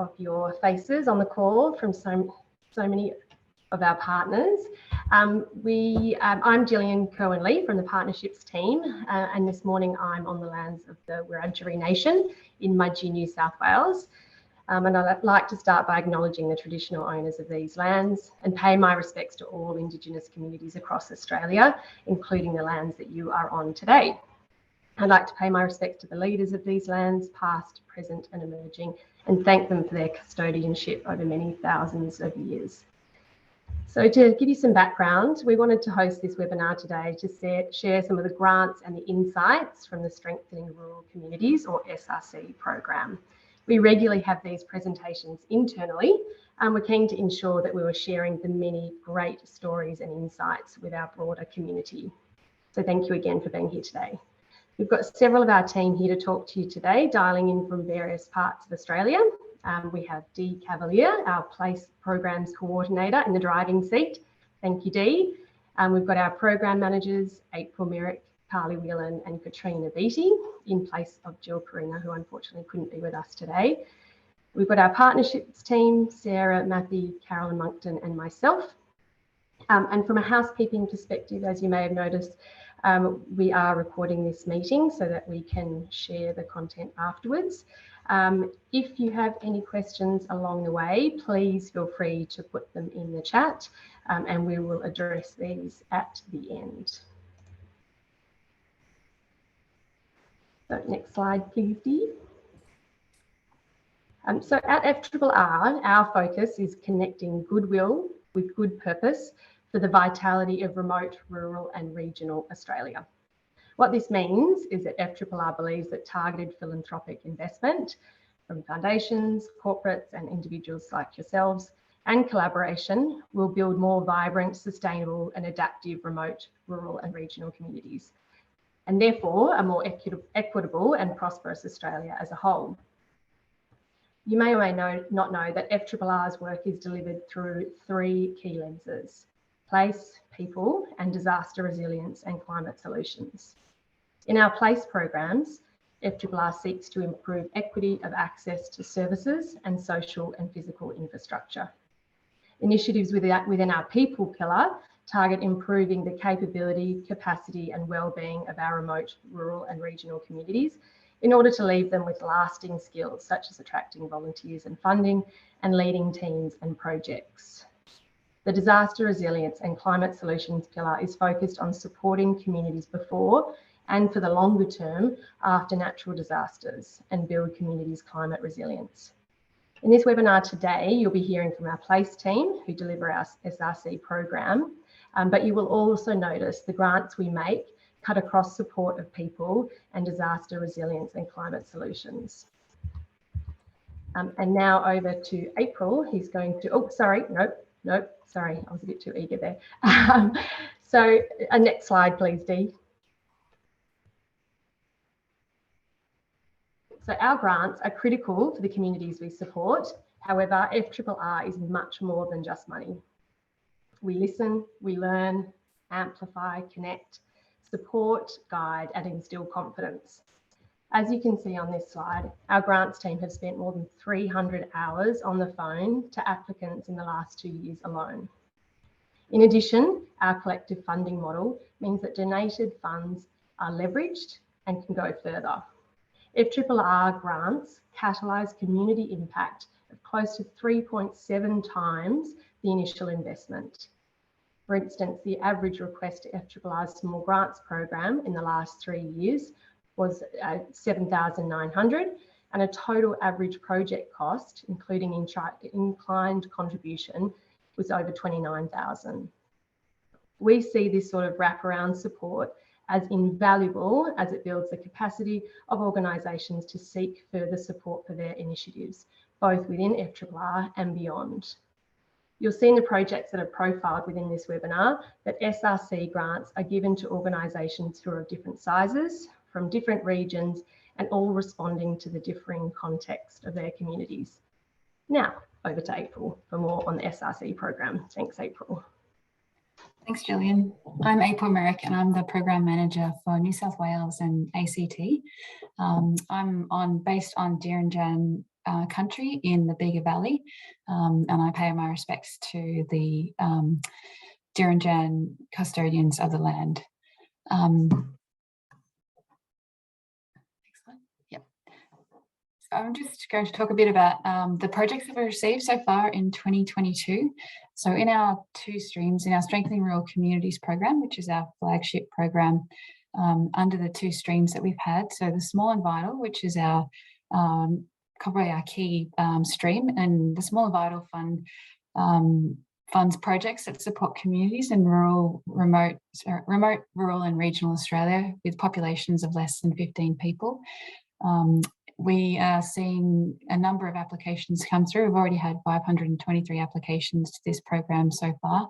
of your faces on the call from so many of our partners. I'm Gillian Cohen-Lee from the Partnerships team, and this morning I'm on the lands of the Wiradjuri Nation in Mudgee, New South Wales. And I'd like to start by acknowledging the traditional owners of these lands and pay my respects to all Indigenous communities across Australia, including the lands that you are on today. I'd like to pay my respects to the leaders of these lands, past, present and emerging, and thank them for their custodianship over many thousands of years. So to give you some background, we wanted to host this webinar today to share some of the grants and the insights from the Strengthening Rural Communities, or SRC program. We regularly have these presentations internally, and we're keen to ensure that we were sharing the many great stories and insights with our broader community. So thank you again for being here today. We've got several of our team here to talk to you today, dialing in from various parts of Australia. We have Dee Cavalier, our Place Programs Coordinator, in the driving seat. Thank you, Dee. We've got our program managers, April Merrick, Carly Whelan and Katrina Beattie, in place of Jill Carina, who unfortunately couldn't be with us today. We've got our partnerships team, Sarah, Matthew, Carolyn Monkton and myself. And from a housekeeping perspective, as you may have noticed, we are recording this meeting so that we can share the content afterwards. If you have any questions along the way, please feel free to put them in the chat and we will address these at the end. So next slide, please, Dee. So at FRRR, our focus is connecting goodwill with good purpose for the vitality of remote, rural and regional Australia. What this means is that FRRR believes that targeted philanthropic investment from foundations, corporates and individuals like yourselves and collaboration will build more vibrant, sustainable and adaptive remote, rural and regional communities, and therefore a more equitable and prosperous Australia as a whole. You may or may not know that FRRR's work is delivered through three key lenses: place, people, and disaster resilience and climate solutions. In our place programs, FRRR seeks to improve equity of access to services and social and physical infrastructure. Initiatives within our people pillar target improving the capability, capacity and well-being of our remote, rural and regional communities in order to leave them with lasting skills such as attracting volunteers and funding and leading teams and projects. The disaster resilience and climate solutions pillar is focused on supporting communities before and for the longer term after natural disasters and build communities' climate resilience. In this webinar today, you'll be hearing from our place team who deliver our SRC program, but you will also notice the grants we make cut across support of people and disaster resilience and climate solutions. And now over to April, who's going to, oh, sorry, nope, sorry, I was a bit too eager there. So next slide, please, Dee. So our grants are critical for the communities we support. However, FRRR is much more than just money. We listen, we learn, amplify, connect, support, guide, and instill confidence. As you can see on this slide, our grants team have spent more than 300 hours on the phone to applicants in the last 2 years alone. In addition, our collective funding model means that donated funds are leveraged and can go further. FRRR grants catalyse community impact of close to 3.7 times the initial investment. For instance, the average request to FRRR's Small Grants program in the last 3 years was 7,900 and a total average project cost, including inclined contribution, was over 29,000. We see this sort of wraparound support as invaluable as it builds the capacity of organisations to seek further support for their initiatives, both within FRRR and beyond. You'll see in the projects that are profiled within this webinar that SRC grants are given to organisations who are of different sizes, from different regions, and all responding to the differing context of their communities. Now, over to April for more on the SRC program. Thanks, April. Thanks, Gillian. I'm April Merrick and I'm the Program Manager for New South Wales and ACT. I'm based on Deerinjan country in the Bega Valley, and I pay my respects to the Djirinjan custodians of the land. I'm just going to talk a bit about the projects that we received so far in 2022. So in our two streams, in our Strengthening Rural Communities program, which is our flagship program, under the two streams that we've had, so the Small and Vital, which is our probably our key stream, and the Small and Vital Fund funds projects that support communities in remote, rural and regional Australia with populations of less than 15 people. We are seeing a number of applications come through. We've already had 523 applications to this program so far,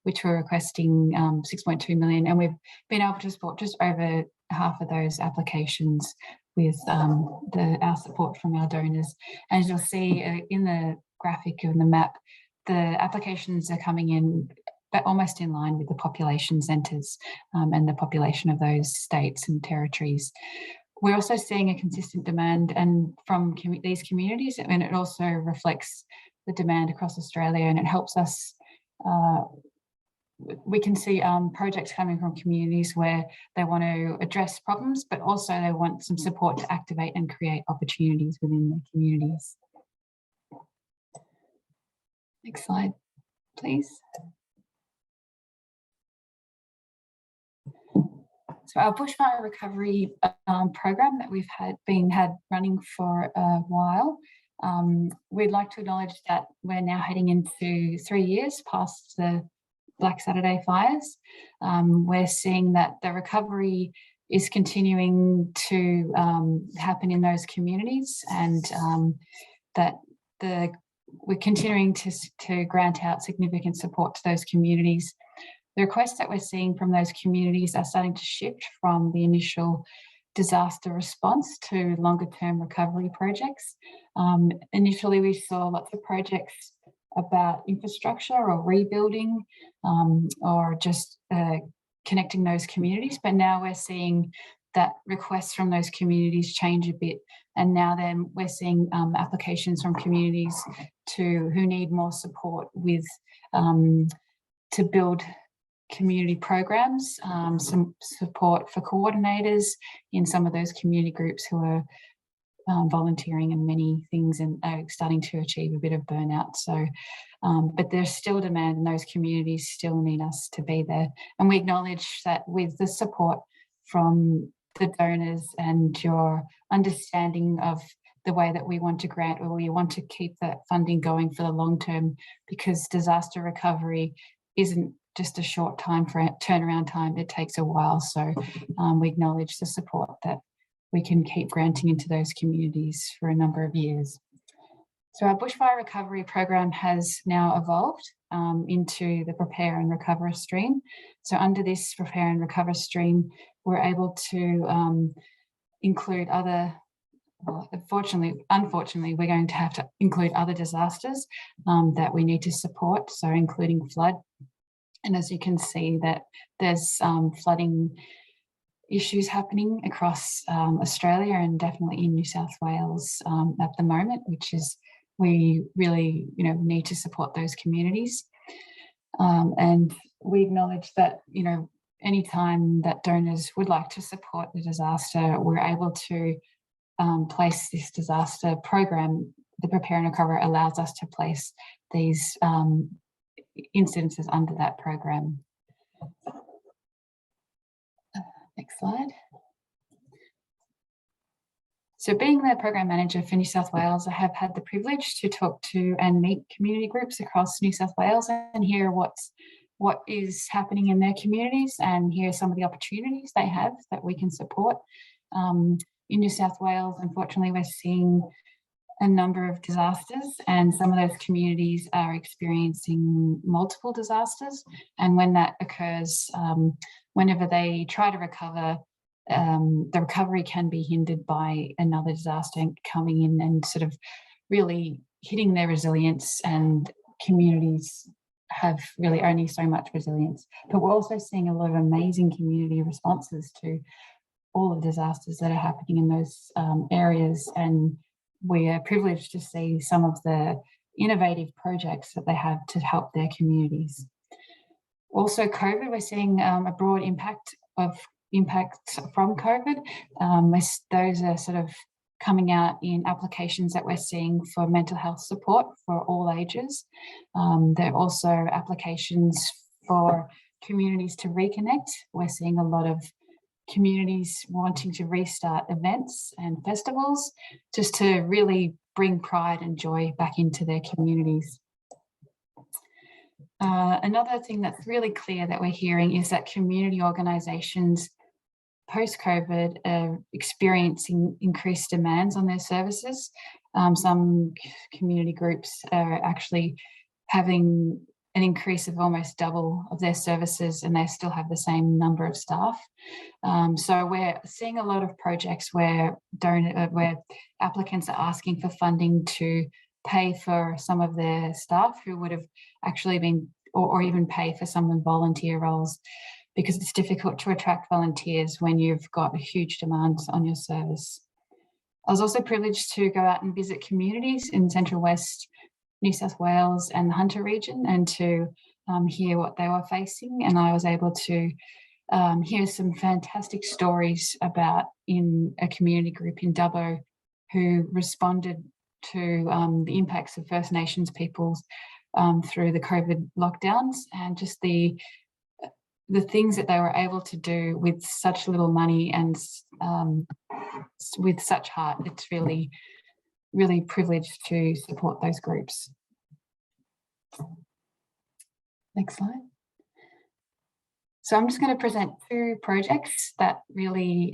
which we're requesting 6.2 million, and we've been able to support just over half of those applications with our support from our donors. As you'll see in the graphic and the map, the applications are coming in almost in line with the population centres and the population of those states and territories. We're also seeing a consistent demand and from these communities, and it also reflects the demand across Australia, and it helps us. We can see projects coming from communities where they want to address problems, but also they want some support to activate and create opportunities within their communities. Next slide, please. So our bushfire recovery program that we've had running for a while, we'd like to acknowledge that we're now heading into 3 years past the Black Saturday fires. We're seeing that the recovery is continuing to happen in those communities, and that we're continuing to grant out significant support to those communities. The requests that we're seeing from those communities are starting to shift from the initial disaster response to longer term recovery projects. Initially, we saw lots of projects about infrastructure or rebuilding or just connecting those communities, but now we're seeing that requests from those communities change a bit, and now then we're seeing applications from communities who need more support with to build community programs, some support for coordinators in some of those community groups who are volunteering in many things and are starting to achieve a bit of burnout. So, but there's still demand, and those communities still need us to be there. And we acknowledge that with the support from the donors and your understanding of the way that we want to grant, or we want to keep that funding going for the long term, because disaster recovery isn't just a short time for turnaround time, it takes a while. So we acknowledge the support that we can keep granting into those communities for a number of years. So our bushfire recovery program has now evolved into the Prepare and Recover stream. So under this Prepare and Recover stream, we're able to include other, well, unfortunately, we're going to have to include other disasters that we need to support, so including flood. And as you can see, that there's flooding issues happening across Australia and definitely in New South Wales at the moment, which is we really need to support those communities. And we acknowledge that anytime that donors would like to support the disaster, we're able to place this disaster program. The Prepare and Recover allows us to place these incidences under that program. Next slide. So being the program manager for New South Wales, I have had the privilege to talk to and meet community groups across New South Wales and hear what is happening in their communities and hear some of the opportunities they have that we can support. In New South Wales, unfortunately, we're seeing a number of disasters, and some of those communities are experiencing multiple disasters. And when that occurs, whenever they try to recover, the recovery can be hindered by another disaster coming in and sort of really hitting their resilience, and communities have really only so much resilience. But we're also seeing a lot of amazing community responses to all of the disasters that are happening in those areas, and we are privileged to see some of the innovative projects that they have to help their communities. Also, COVID, we're seeing a broad impact from COVID. Those are sort of coming out in applications that we're seeing for mental health support for all ages. There are also applications for communities to reconnect. We're seeing a lot of communities wanting to restart events and festivals just to really bring pride and joy back into their communities. Another thing that's really clear that we're hearing is that community organisations post-COVID are experiencing increased demands on their services. Some community groups are actually having an increase of almost double of their services, and they still have the same number of staff. So we're seeing a lot of projects where applicants are asking for funding to pay for some of their staff who would have actually been, or even pay for some of volunteer roles, because it's difficult to attract volunteers when you've got a huge demand on your service. I was also privileged to go out and visit communities in Central West New South Wales and the Hunter region, and to hear what they were facing. And I was able to hear some fantastic stories about in a community group in Dubbo who responded to the impacts of First Nations peoples through the COVID lockdowns, and just the things that they were able to do with such little money and with such heart. It's really, really privileged to support those groups. Next slide. So I'm just going to present two projects that really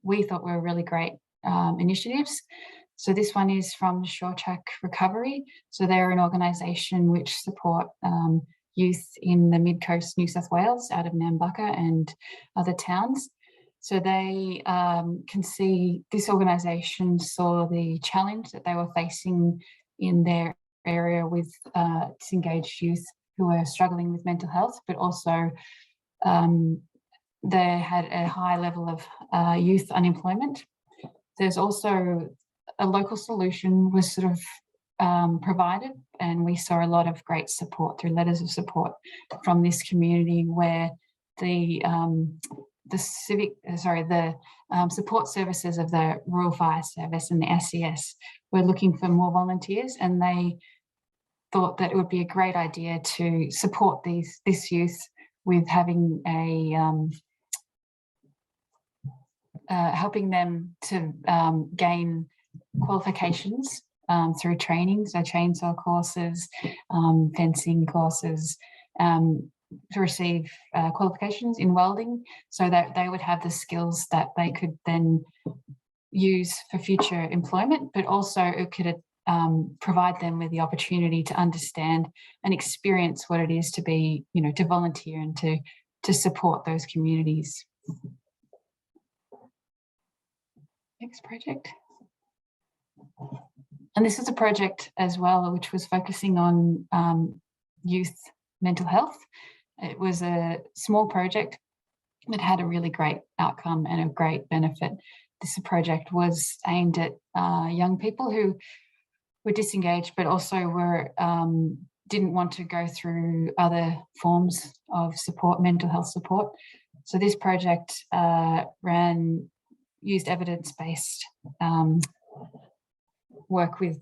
we thought were really great initiatives. So this one is from Short Track Recovery. So they're an organisation which support youth in the mid-coast New South Wales out of Nambucca and other towns. So they can see, this organisation saw the challenge that they were facing in their area with disengaged youth who were struggling with mental health, but also they had a high level of youth unemployment. There's also a local solution was sort of provided, and we saw a lot of great support through letters of support from this community, where the support services of the Rural Fire Service and the SCS were looking for more volunteers, and they thought that it would be a great idea to support this youth with having a helping them to gain qualifications through training, so chainsaw courses, fencing courses, to receive qualifications in welding, so that they would have the skills that they could then use for future employment, but also it could provide them with the opportunity to understand and experience what it is to be, to volunteer and to support those communities. Next project. And this is a project as well which was focusing on youth mental health. It was a small project that had a really great outcome and a great benefit. This project was aimed at young people who were disengaged, but also were didn't want to go through other forms of support, mental health support. So this project used evidence-based work with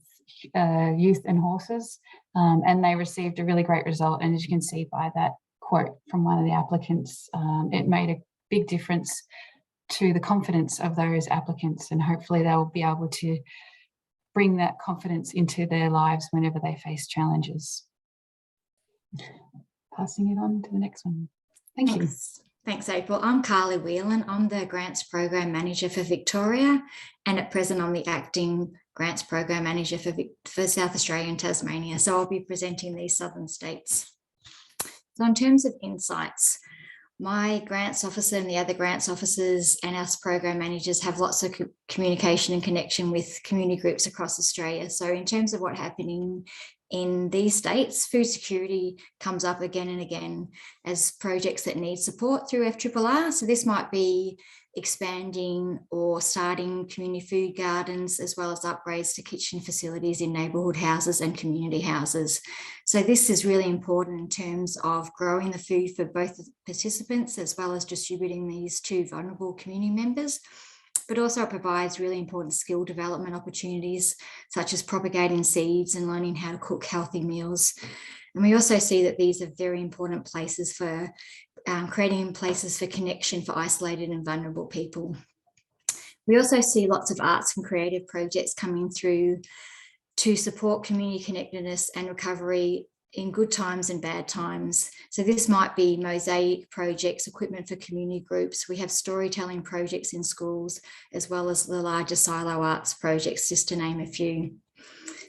youth and horses, and they received a really great result. And as you can see by that quote from one of the applicants, it made a big difference to the confidence of those applicants, and hopefully they'll be able to bring that confidence into their lives whenever they face challenges. Passing it on to the next one. Thank you. Thanks, April. I'm Carly Whelan. I'm the Grants Program Manager for Victoria, and at present I'm the Acting Grants Program Manager for South Australia and Tasmania. So I'll be presenting these southern states. So in terms of insights, my grants officer and the other grants officers and our program managers have lots of communication and connection with community groups across Australia. So in terms of what's happening in these states, food security comes up again and again as projects that need support through FRRR. So this might be expanding or starting community food gardens, as well as upgrades to kitchen facilities in neighbourhood houses and community houses. So this is really important in terms of growing the food for both participants, as well as distributing these to vulnerable community members. But also it provides really important skill development opportunities, such as propagating seeds and learning how to cook healthy meals. And we also see that these are very important places for creating places for connection for isolated and vulnerable people. We also see lots of arts and creative projects coming through to support community connectedness and recovery in good times and bad times. So this might be mosaic projects, equipment for community groups. We have storytelling projects in schools, as well as the larger silo arts projects, just to name a few.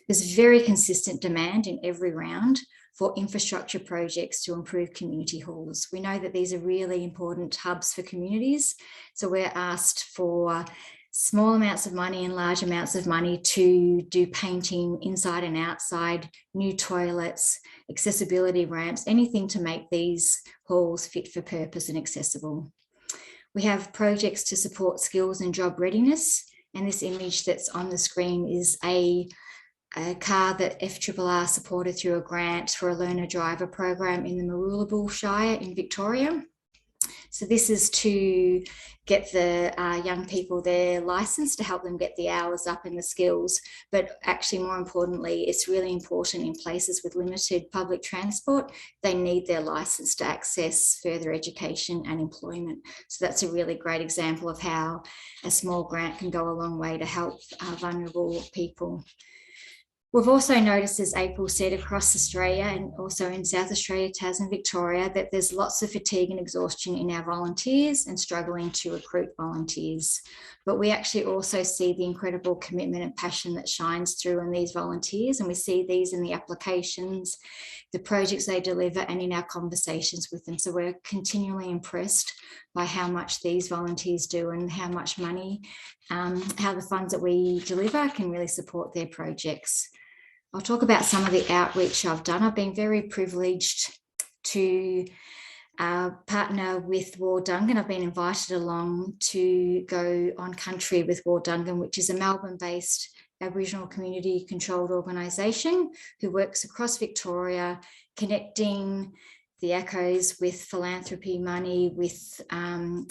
There's very consistent demand in every round for infrastructure projects to improve community halls. We know that these are really important hubs for communities. So we're asked for small amounts of money and large amounts of money to do painting inside and outside, new toilets, accessibility ramps, anything to make these halls fit for purpose and accessible. We have projects to support skills and job readiness. And this image that's on the screen is a car that FRRR supported through a grant for a learner driver program in the Maroola Shire in Victoria. So this is to get the young people their license, to help them get the hours up and the skills. But actually, more importantly, it's really important in places with limited public transport. They need their license to access further education and employment. So that's a really great example of how a small grant can go a long way to help vulnerable people. We've also noticed, as April said, across Australia and also in South Australia, Tas and Victoria, that there's lots of fatigue and exhaustion in our volunteers and struggling to recruit volunteers. But we actually also see the incredible commitment and passion that shines through in these volunteers, and we see these in the applications, the projects they deliver, and in our conversations with them. So we're continually impressed by how much these volunteers do and how much money, how the funds that we deliver can really support their projects. I'll talk about some of the outreach I've done. I've been very privileged to partner with Wardungan. I've been invited along to go on country with Wardungan, which is a Melbourne-based Aboriginal community controlled organisation who works across Victoria, connecting the echoes with philanthropy money, with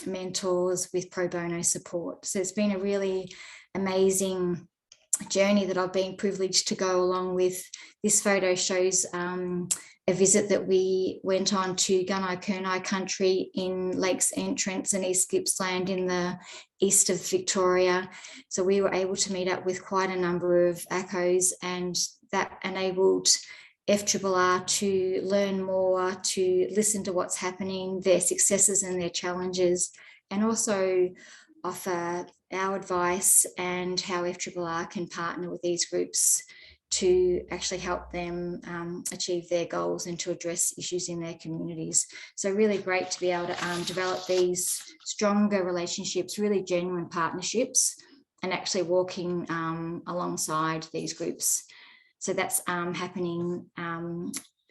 mentors, with pro bono support. So it's been a really amazing journey that I've been privileged to go along with. This photo shows a visit that we went on to Gunai-Kurnai country in Lakes Entrance and East Gippsland in the east of Victoria. So we were able to meet up with quite a number of ACOs, and that enabled FRRR to learn more, to listen to what's happening, their successes and their challenges, and also offer our advice and how FRRR can partner with these groups to actually help them achieve their goals and to address issues in their communities. So really great to be able to develop these stronger relationships, really genuine partnerships, and actually walking alongside these groups. So that's happening,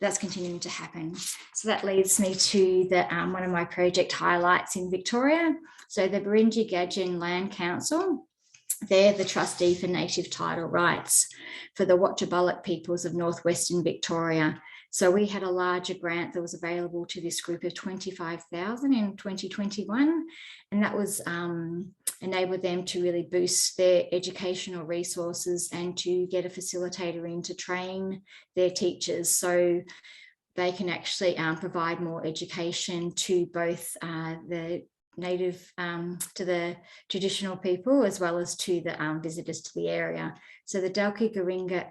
that's continuing to happen. So that leads me to the one of my project highlights in Victoria. So the Baringi Gadjin Land Council, they're the trustee for native title rights for the Watchabaluk peoples of northwestern Victoria. So we had a larger grant that was available to this group of 25,000 in 2021, and that was enabled them to really boost their educational resources and to get a facilitator in to train their teachers so they can actually provide more education to both the native, to the traditional people, as well as to the visitors to the area. So the Dalki Garinga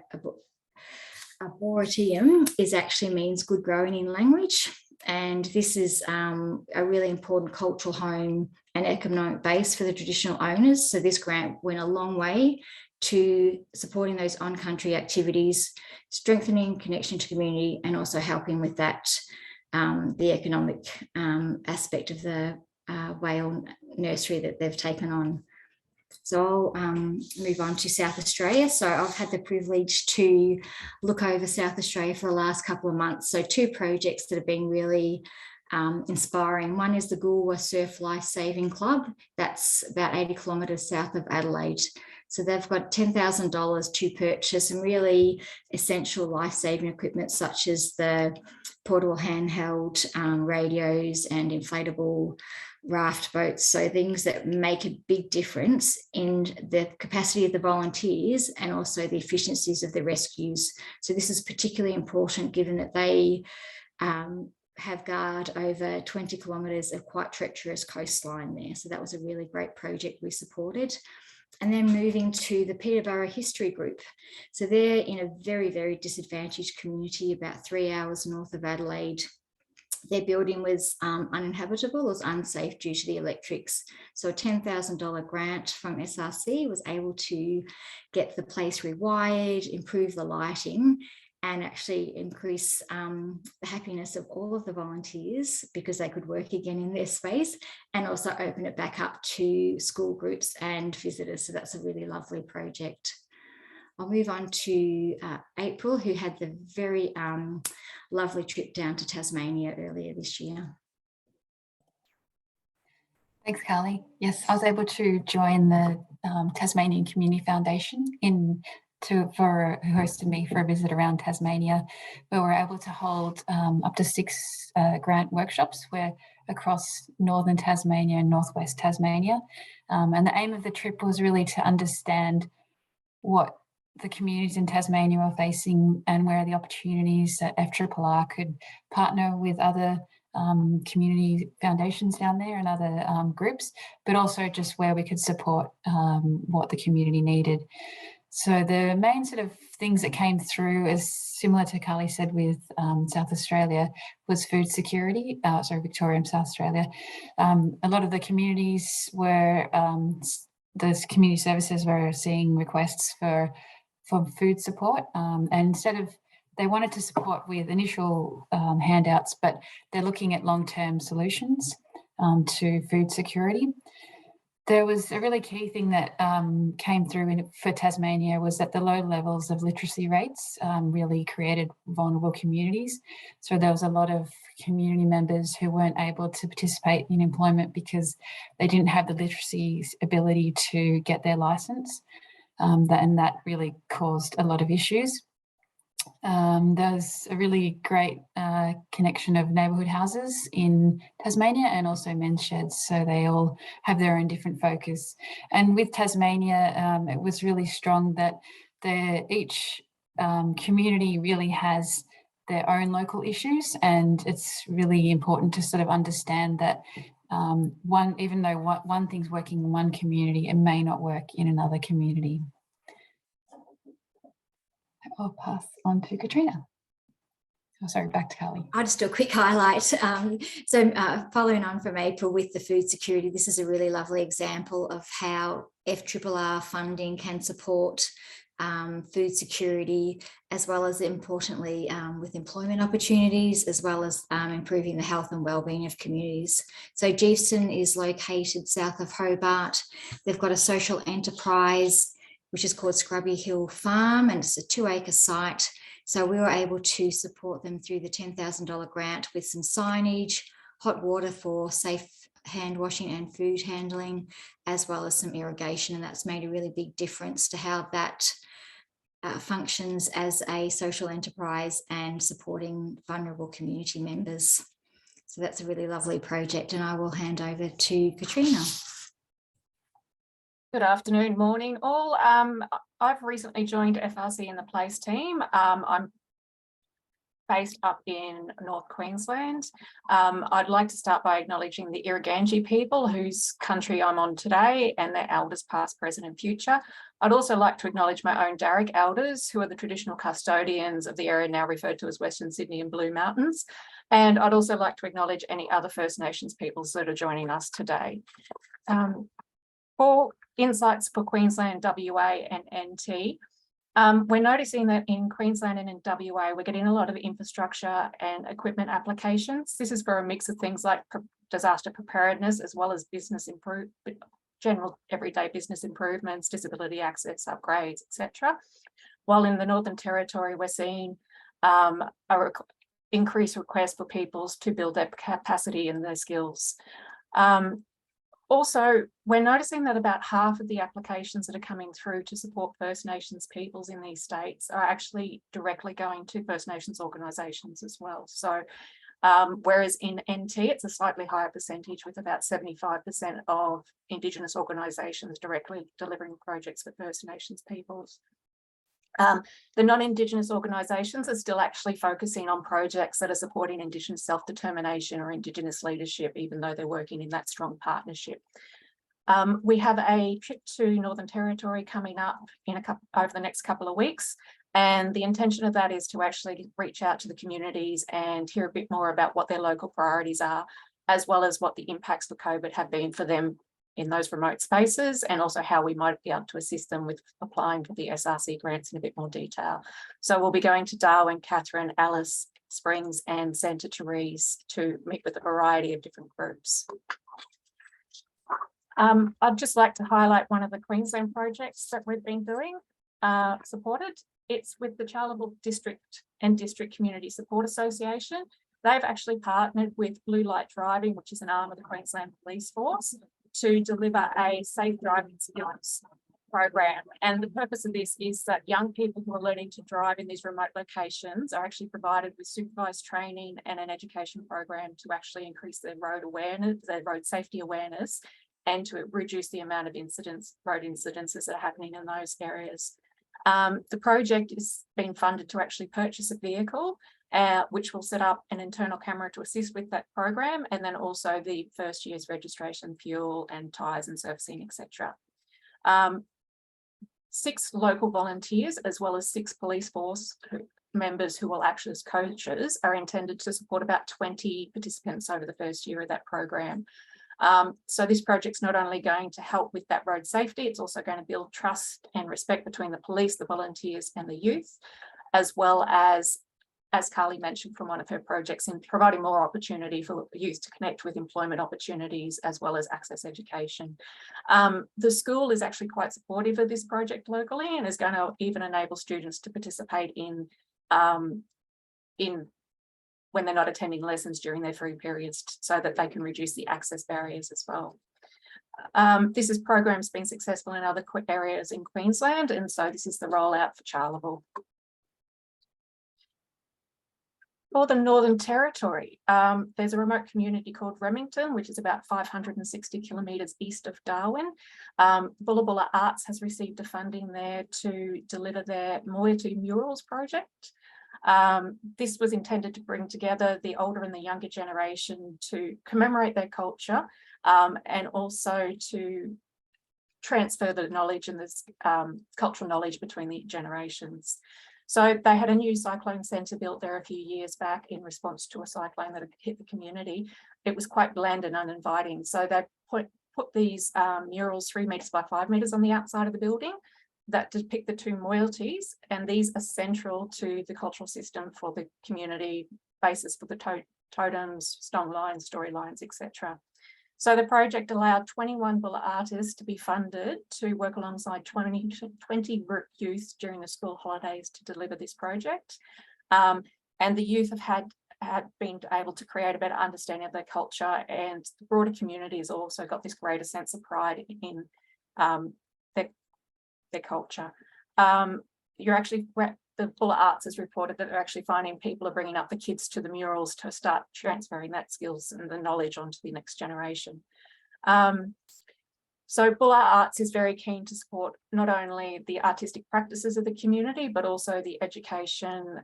Arboretum actually means good growing in language. And this is a really important cultural home and economic base for the traditional owners. So this grant went a long way to supporting those on-country activities, strengthening connection to community, and also helping with that the economic aspect of the whale nursery that they've taken on. So I'll move on to South Australia. So I've had the privilege to look over South Australia for the last couple of months. So 2 projects that have been really inspiring. One is the Goolwa Surf Life Saving Club. That's about 80 kilometres south of Adelaide. So they've got $10,000 to purchase some really essential life-saving equipment, such as the portable handheld radios and inflatable raft boats. So things that make a big difference in the capacity of the volunteers and also the efficiencies of the rescues. So this is particularly important given that they have guard over 20 kilometres of quite treacherous coastline there. So that was a really great project we supported. And then moving to the Peterborough History Group. So they're in a very, very disadvantaged community about 3 hours north of Adelaide. Their building was uninhabitable, was unsafe due to the electrics. So a $10,000 grant from SRC was able to get the place rewired, improve the lighting, and actually increase the happiness of all of the volunteers because they could work again in their space, and also open it back up to school groups and visitors. So that's a really lovely project. I'll move on to April, who had the very lovely trip down to Tasmania earlier this year. Thanks, Carly. Yes, I was able to join the Tasmanian Community Foundation who hosted me for a visit around Tasmania, where we're able to hold up to 6 grant workshops across northern Tasmania and northwest Tasmania. And the aim of the trip was really to understand what the communities in Tasmania are facing and where are the opportunities that FRRR could partner with other community foundations down there and other groups, but also just where we could support what the community needed. So the main sort of things that came through, as similar to Carly said with South Australia, was food security, Victoria and South Australia. A lot of the communities were, those community services were seeing requests for food support, and instead of, they wanted to support with initial handouts, but they're looking at long-term solutions to food security. There was a really key thing that came through for Tasmania was that the low levels of literacy rates really created vulnerable communities. So there was a lot of community members who weren't able to participate in employment because they didn't have the literacy ability to get their licence, and that really caused a lot of issues. There's a really great connection of neighbourhood houses in Tasmania and also men's sheds, so they all have their own different focus. And with Tasmania, it was really strong that each community really has their own local issues, and it's really important to sort of understand that even though one thing's working in one community, it may not work in another community. I'll pass on to Katrina. Oh, sorry, back to Carly. I'll just do a quick highlight. Following on from April with the food security, this is a really lovely example of how FRRR funding can support food security, as well as importantly with employment opportunities, as well as improving the health and wellbeing of communities. So Geefston is located south of Hobart. They've got a social enterprise which is called Scrubby Hill Farm, and it's a 2-acre site. So we were able to support them through the $10,000 grant with some signage, hot water for safe hand washing and food handling, as well as some irrigation. And that's made a really big difference to how that functions as a social enterprise and supporting vulnerable community members. So that's a really lovely project, and I will hand over to Katrina. Good afternoon, morning all. I've recently joined FRC in the Place team. I'm based up in North Queensland. I'd like to start by acknowledging the Irraganji people whose country I'm on today and their elders past, present and future. I'd also like to acknowledge my own Darug elders, who are the traditional custodians of the area now referred to as Western Sydney and Blue Mountains. And I'd also like to acknowledge any other First Nations peoples that are joining us today. For insights for Queensland, WA and NT, We're noticing that in Queensland and in WA, we're getting a lot of infrastructure and equipment applications. This is for a mix of things like disaster preparedness, as well as general everyday business improvements, disability access, upgrades, etc. While in the Northern Territory, we're seeing increased requests for peoples to build their capacity and their skills. Also, we're noticing that about half of the applications that are coming through to support First Nations peoples in these states are actually directly going to First Nations organisations as well. So whereas in NT, it's a slightly higher percentage, with about 75% of Indigenous organisations directly delivering projects for First Nations peoples. The non-Indigenous organisations are still actually focusing on projects that are supporting Indigenous self-determination or Indigenous leadership, even though they're working in that strong partnership. We have a trip to Northern Territory coming up in over the next couple of weeks, and the intention of that is to actually reach out to the communities and hear a bit more about what their local priorities are, as well as what the impacts of COVID have been for them in those remote spaces, and also how we might be able to assist them with applying for the SRC grants in a bit more detail. So we'll be going to Darwin, Catherine, Alice Springs and Santa Teresa to meet with a variety of different groups. I'd just like to highlight one of the Queensland projects that we've been doing, supported. It's with the Charleville District and District Community Support Association. They've actually partnered with Blue Light Driving, which is an arm of the Queensland Police Force, to deliver a safe driving skills program. And the purpose of this is that young people who are learning to drive in these remote locations are actually provided with supervised training and an education program to actually increase their road awareness, their road safety awareness, and to reduce the amount of road incidences that are happening in those areas. The project is being funded to actually purchase a vehicle, which will set up an internal camera to assist with that program, and then also the first year's registration, fuel and tyres and servicing, etc. 6 local volunteers, as well as 6 police force members who will act as coaches, are intended to support about 20 participants over the first year of that program. So this project's not only going to help with that road safety, it's also going to build trust and respect between the police, the volunteers and the youth, as well as Carly mentioned from one of her projects, in providing more opportunity for youth to connect with employment opportunities, as well as access education. The school is actually quite supportive of this project locally, and is going to even enable students to participate in when they're not attending lessons during their free periods, so that they can reduce the access barriers as well. This program's been successful in other areas in Queensland, and so this is the rollout for Charleville. For the Northern Territory, there's a remote community called Remington, which is about 560 kilometres east of Darwin. Bulla Bulla Arts has received the funding there to deliver their Moiety Murals project. This was intended to bring together the older and the younger generation to commemorate their culture, and also to transfer the knowledge and this cultural knowledge between the generations. So they had a new cyclone centre built there a few years back in response to a cyclone that had hit the community. It was quite bland and uninviting. So they put these murals 3 metres by 5 metres on the outside of the building that depict the 2 moieties, and these are central to the cultural system for the community, basis for the totems, stone lines, storylines, etc. So the project allowed 21 Bulla artists to be funded to work alongside 20 group youth during the school holidays to deliver this project. And the youth have had been able to create a better understanding of their culture, and the broader community has also got this greater sense of pride in their culture. The Bulla Arts has reported that they're actually finding people are bringing up the kids to the murals to start transferring that skills and the knowledge onto the next generation. So Bulla Arts is very keen to support not only the artistic practices of the community, but also the education,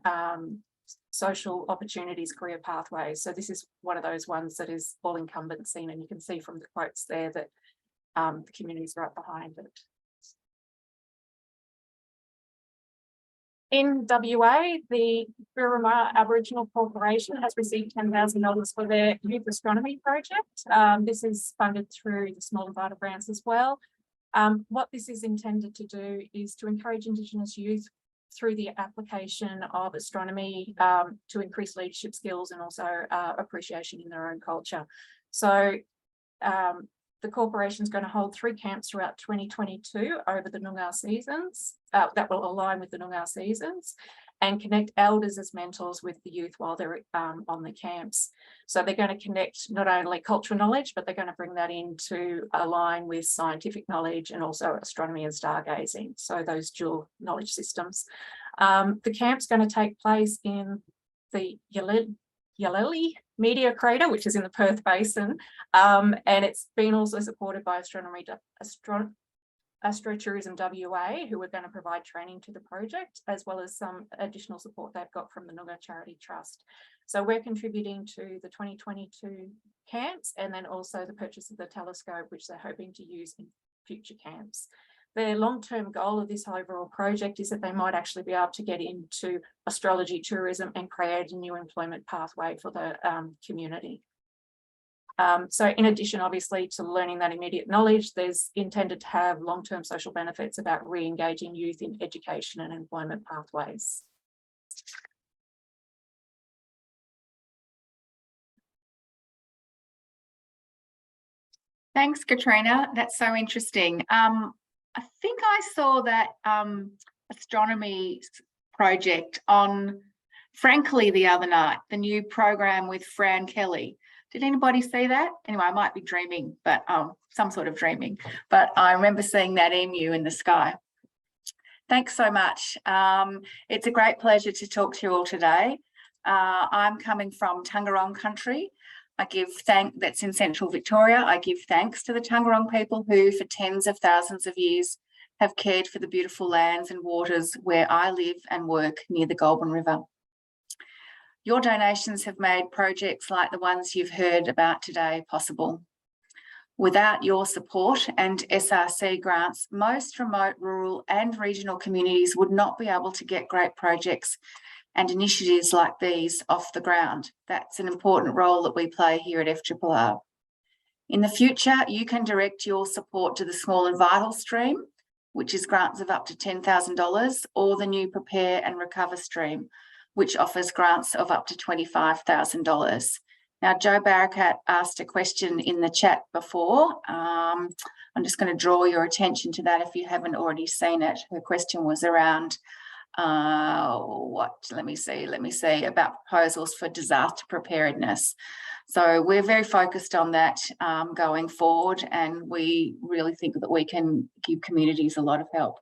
social opportunities, career pathways. So this is one of those ones that is all incumbency, and you can see from the quotes there that the community is right behind it. In WA, the FRRR Aboriginal Corporation has received $10,000 for their youth astronomy project. This is funded through the Small Data grants as well. What this is intended to do is to encourage Indigenous youth through the application of astronomy to increase leadership skills and also appreciation in their own culture. So the corporation is going to hold 3 camps throughout 2022 over the Noongar seasons that will align with the Noongar seasons, and connect elders as mentors with the youth while they're on the camps. So they're going to connect not only cultural knowledge, but they're going to bring that in to align with scientific knowledge and also astronomy and stargazing. So those dual knowledge systems. The camp's going to take place in the Yaleli Media Crater, which is in the Perth Basin, and it's been also supported by Astrotourism WA, who are going to provide training to the project, as well as some additional support they've got from the Noongar Charity Trust. So we're contributing to the 2022 camps, and then also the purchase of the telescope, which they're hoping to use in future camps. Their long-term goal of this overall project is that they might actually be able to get into astrology tourism and create a new employment pathway for the community. So in addition, obviously, to learning that immediate knowledge, there's intended to have long-term social benefits about re-engaging youth in education and employment pathways. Thanks, Katrina. That's so interesting. I think I saw that astronomy project on Frankly the other night, the new program with Fran Kelly. Did anybody see that? Anyway, I might be dreaming, but some sort of dreaming. But I remember seeing that emu in the sky. Thanks so much. It's a great pleasure to talk to you all today. I'm coming from Taungurung country. That's in central Victoria. I give thanks to the Taungurung people who, for tens of thousands of years, have cared for the beautiful lands and waters where I live and work near the Goulburn River. Your donations have made projects like the ones you've heard about today possible. Without your support and SRC grants, most remote, rural and regional communities would not be able to get great projects and initiatives like these off the ground. That's an important role that we play here at FRRR. In the future, you can direct your support to the Small and Vital stream, which is grants of up to $10,000, or the new Prepare and Recover stream, which offers grants of up to $25,000. Now, Joe Barakat asked a question in the chat before. I'm just going to draw your attention to that if you haven't already seen it. Her question was around let me see, about proposals for disaster preparedness. So we're very focused on that going forward, and we really think that we can give communities a lot of help.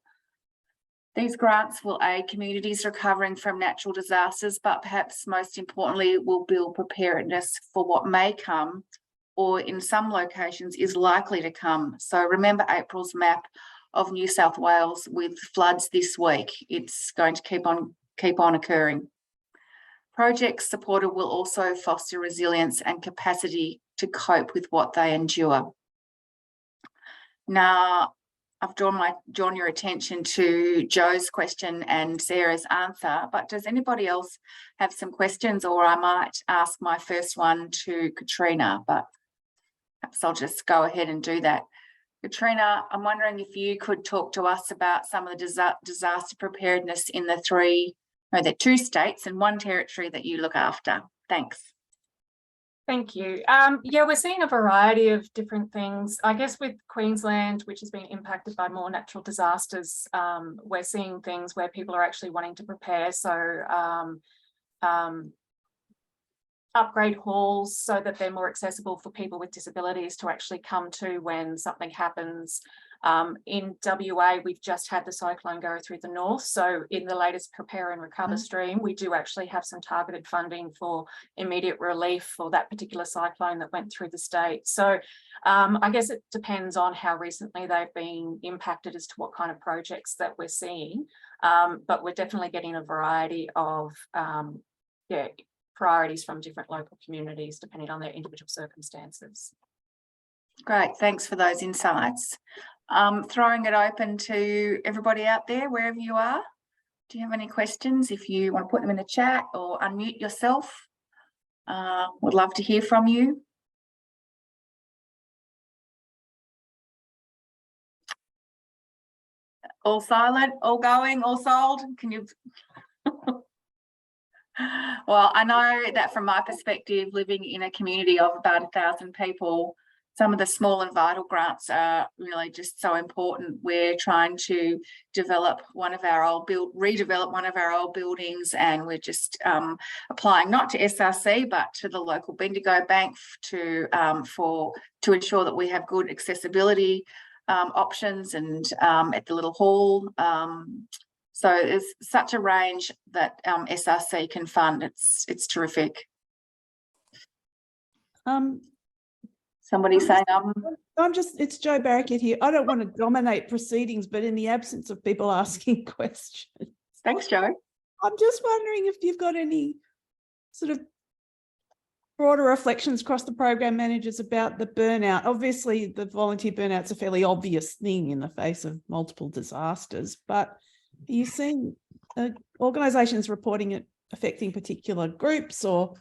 These grants will aid communities recovering from natural disasters, but perhaps most importantly, will build preparedness for what may come, or in some locations is likely to come. So remember April's map of New South Wales with floods this week. It's going to keep on occurring. Projects supported will also foster resilience and capacity to cope with what they endure. Now, I've drawn your attention to Joe's question and Sarah's answer, but does anybody else have some questions? Or I might ask my first one to Katrina, but perhaps I'll just go ahead and do that. Katrina, I'm wondering if you could talk to us about some of the disaster preparedness in the 2 states and 1 territory that you look after. Thanks. Thank you. Yeah, we're seeing a variety of different things. I guess with Queensland, which has been impacted by more natural disasters, we're seeing things where people are actually wanting to prepare. So upgrade halls so that they're more accessible for people with disabilities to actually come to when something happens. In WA, we've just had the cyclone go through the north. So in the latest Prepare and Recover stream, we do actually have some targeted funding for immediate relief for that particular cyclone that went through the state. So I guess it depends on how recently they've been impacted as to what kind of projects that we're seeing. But we're definitely getting a variety of priorities from different local communities depending on their individual circumstances. Great, thanks for those insights. Throwing it open to everybody out there, wherever you are. Do you have any questions? If you want to put them in the chat or unmute yourself, would love to hear from you. All silent, all going, all sold? Can you? Well, I know that from my perspective, living in a community of about 1,000 people, some of the small and vital grants are really just so important. We're trying to develop one of our old redevelop one of our old buildings, and we're just applying not to SRC but to the local Bendigo Bank to ensure that we have good accessibility options and at the little hall. So there's such a range that SRC can fund. It's terrific. Somebody saying it's Jo Barrackett here. I don't want to dominate proceedings, but in the absence of people asking questions. Thanks, Jo. I'm just wondering if you've got any sort of broader reflections across the program managers about the burnout. Obviously, the volunteer burnout's a fairly obvious thing in the face of multiple disasters, but are you seeing organisations reporting it affecting particular groups or,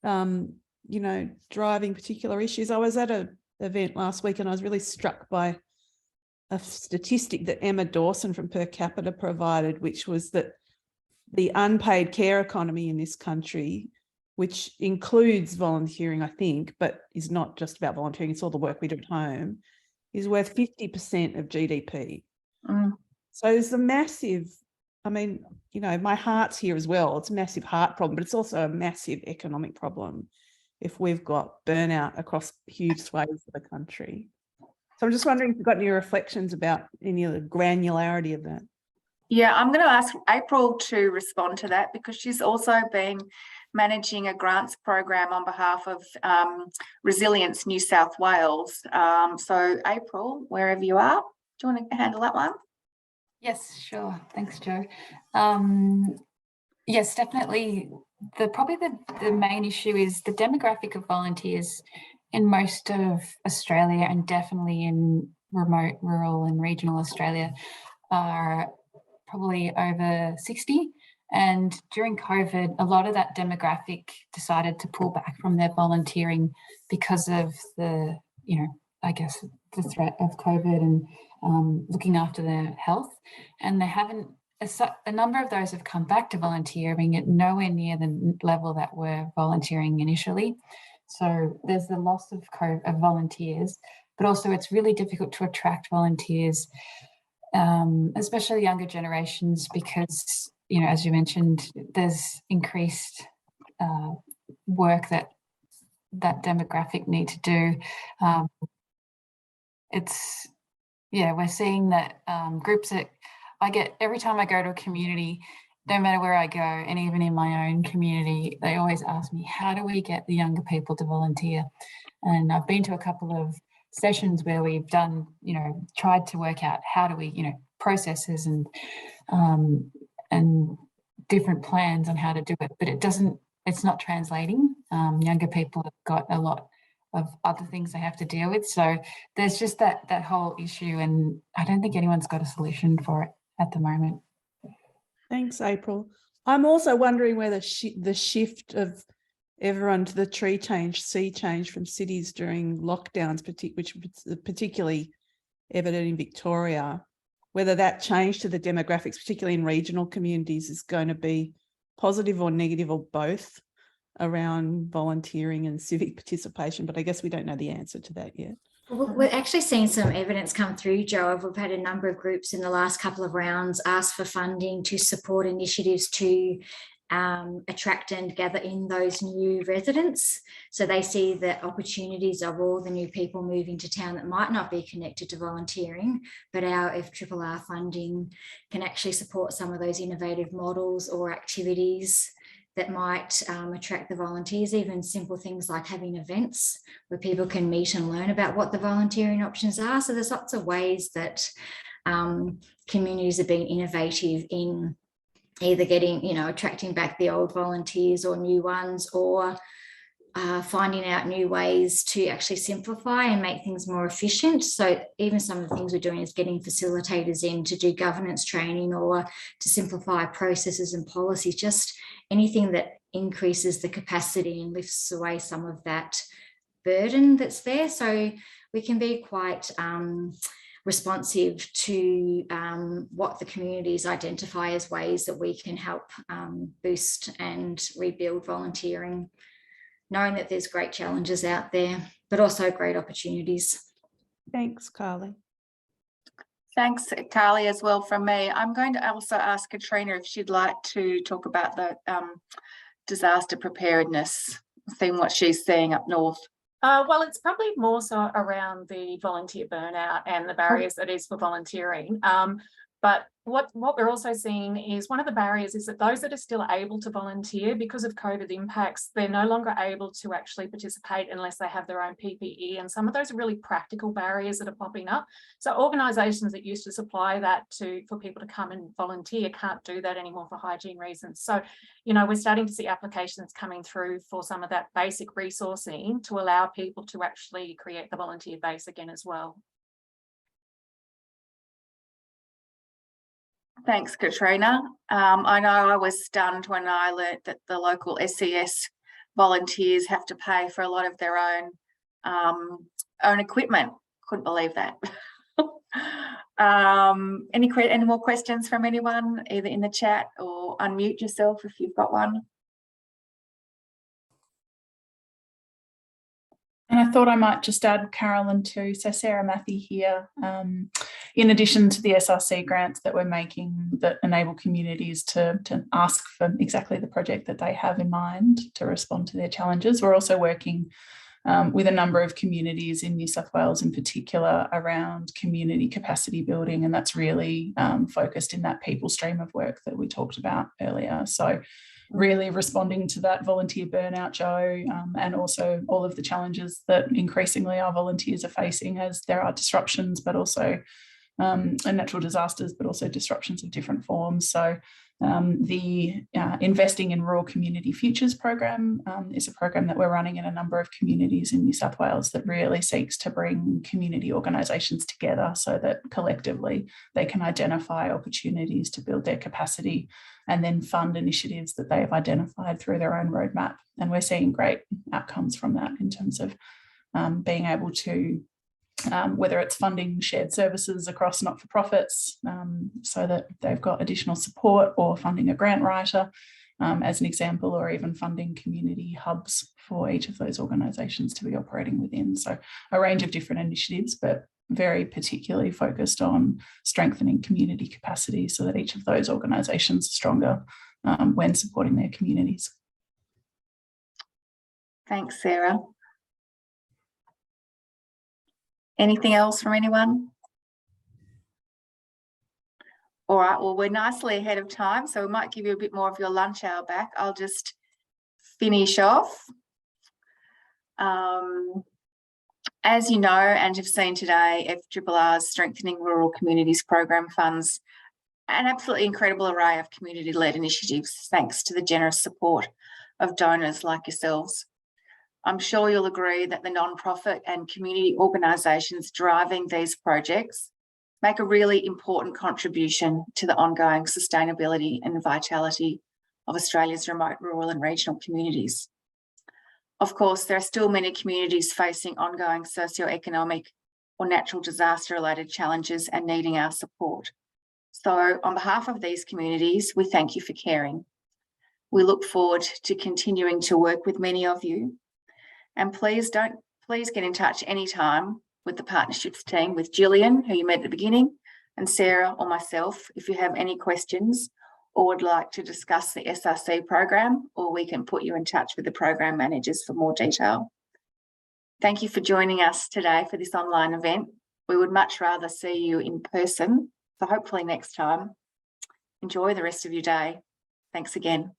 you know, driving particular issues? I was at an event last week and I was really struck by a statistic that Emma Dawson from Per Capita provided, which was that the unpaid care economy in this country, which includes volunteering, I think, but is not just about volunteering, it's all the work we do at home, is worth 50% of GDP. So there's a massive, I mean, you know, my heart's here as well. It's a massive heart problem, but it's also a massive economic problem if we've got burnout across huge swathes of the country. So I'm just wondering if you've got any reflections about any of the granularity of that. Yeah, I'm going to ask April to respond to that because she's also been managing a grants program on behalf of Resilience New South Wales. So April, wherever you are, do you want to handle that one? Yes, sure. Thanks, Jo. Yes, definitely. Probably the main issue is the demographic of volunteers in most of Australia and definitely in remote, rural and regional Australia are probably over 60. And during COVID, a lot of that demographic decided to pull back from their volunteering because of the, you know, I guess the threat of COVID and looking after their health. And they haven't, a number of those have come back to volunteering at nowhere near the level that were volunteering initially. So there's the loss of volunteers, but also it's really difficult to attract volunteers, especially younger generations, because, you know, as you mentioned, there's increased work that demographic need to do. We're seeing that groups that I get every time I go to a community, no matter where I go, and even in my own community, they always ask me, how do we get the younger people to volunteer? And I've been to a couple of sessions where we've done, you know, tried to work out how do we, you know, processes and different plans on how to do it, but it's not translating. Younger people have got a lot of other things they have to deal with. So there's just that whole issue, and I don't think anyone's got a solution for it at the moment. Thanks, April. I'm also wondering whether the shift of everyone to the sea change from cities during lockdowns, which was particularly evident in Victoria, whether that change to the demographics, particularly in regional communities, is going to be positive or negative or both around volunteering and civic participation, but I guess we don't know the answer to that yet. We're actually seeing some evidence come through, Jo. We've had a number of groups in the last couple of rounds ask for funding to support initiatives to attract and gather in those new residents. So they see the opportunities of all the new people moving to town that might not be connected to volunteering, but our FRRR funding can actually support some of those innovative models or activities that might attract the volunteers, even simple things like having events where people can meet and learn about what the volunteering options are. So there's lots of ways that communities are being innovative in either getting, you know, attracting back the old volunteers or new ones, or finding out new ways to actually simplify and make things more efficient. So even some of the things we're doing is getting facilitators in to do governance training or to simplify processes and policies, just anything that increases the capacity and lifts away some of that burden that's there. So we can be quite, responsive to what the communities identify as ways that we can help boost and rebuild volunteering, knowing that there's great challenges out there, but also great opportunities. Thanks, Carly. Thanks, Carly, as well from me. I'm going to also ask Katrina if she'd like to talk about the disaster preparedness, seeing what she's seeing up north. Well, it's probably more so around the volunteer burnout and the barriers that is for volunteering. But what we're also seeing is one of the barriers is that those that are still able to volunteer because of COVID impacts, they're no longer able to actually participate unless they have their own PPE. And some of those are really practical barriers that are popping up. So organisations that used to supply that for people to come and volunteer can't do that anymore for hygiene reasons. So, you know, we're starting to see applications coming through for some of that basic resourcing to allow people to actually create the volunteer base again as well. Thanks, Katrina. I know I was stunned when I learnt that the local SES volunteers have to pay for a lot of their own equipment. Couldn't believe that. Any more questions from anyone, either in the chat or unmute yourself if you've got one? And I thought I might just add Carolyn too. So Sarah Matthew here. In addition to the SRC grants that we're making that enable communities to ask for exactly the project that they have in mind to respond to their challenges, we're also working with a number of communities in New South Wales in particular around community capacity building, and that's really focused in that people stream of work that we talked about earlier. So really responding to that volunteer burnout, Joe, and also all of the challenges that increasingly our volunteers are facing as there are disruptions, but also and natural disasters, but also disruptions of different forms. So the Investing in Rural Community Futures program is a program that we're running in a number of communities in New South Wales that really seeks to bring community organisations together so that collectively they can identify opportunities to build their capacity and then fund initiatives that they have identified through their own roadmap. And we're seeing great outcomes from that in terms of being able to whether it's funding shared services across not-for-profits so that they've got additional support, or funding a grant writer as an example, or even funding community hubs for each of those organisations to be operating within. So a range of different initiatives, but very particularly focused on strengthening community capacity so that each of those organisations are stronger when supporting their communities. Thanks, Sarah. Anything else from anyone? All right, well, we're nicely ahead of time, so we might give you a bit more of your lunch hour back. I'll just finish off. As you know and have seen today, FRRR's Strengthening Rural Communities program funds an absolutely incredible array of community-led initiatives, thanks to the generous support of donors like yourselves. I'm sure you'll agree that the non-profit and community organisations driving these projects make a really important contribution to the ongoing sustainability and vitality of Australia's remote, rural and regional communities. Of course, there are still many communities facing ongoing socioeconomic or natural disaster-related challenges and needing our support. So on behalf of these communities, we thank you for caring. We look forward to continuing to work with many of you. And please get in touch anytime with the partnerships team, with Gillian, who you met at the beginning, and Sarah or myself, if you have any questions or would like to discuss the SRC program, or we can put you in touch with the program managers for more detail. Thank you for joining us today for this online event. We would much rather see you in person, so hopefully next time. Enjoy the rest of your day. Thanks again.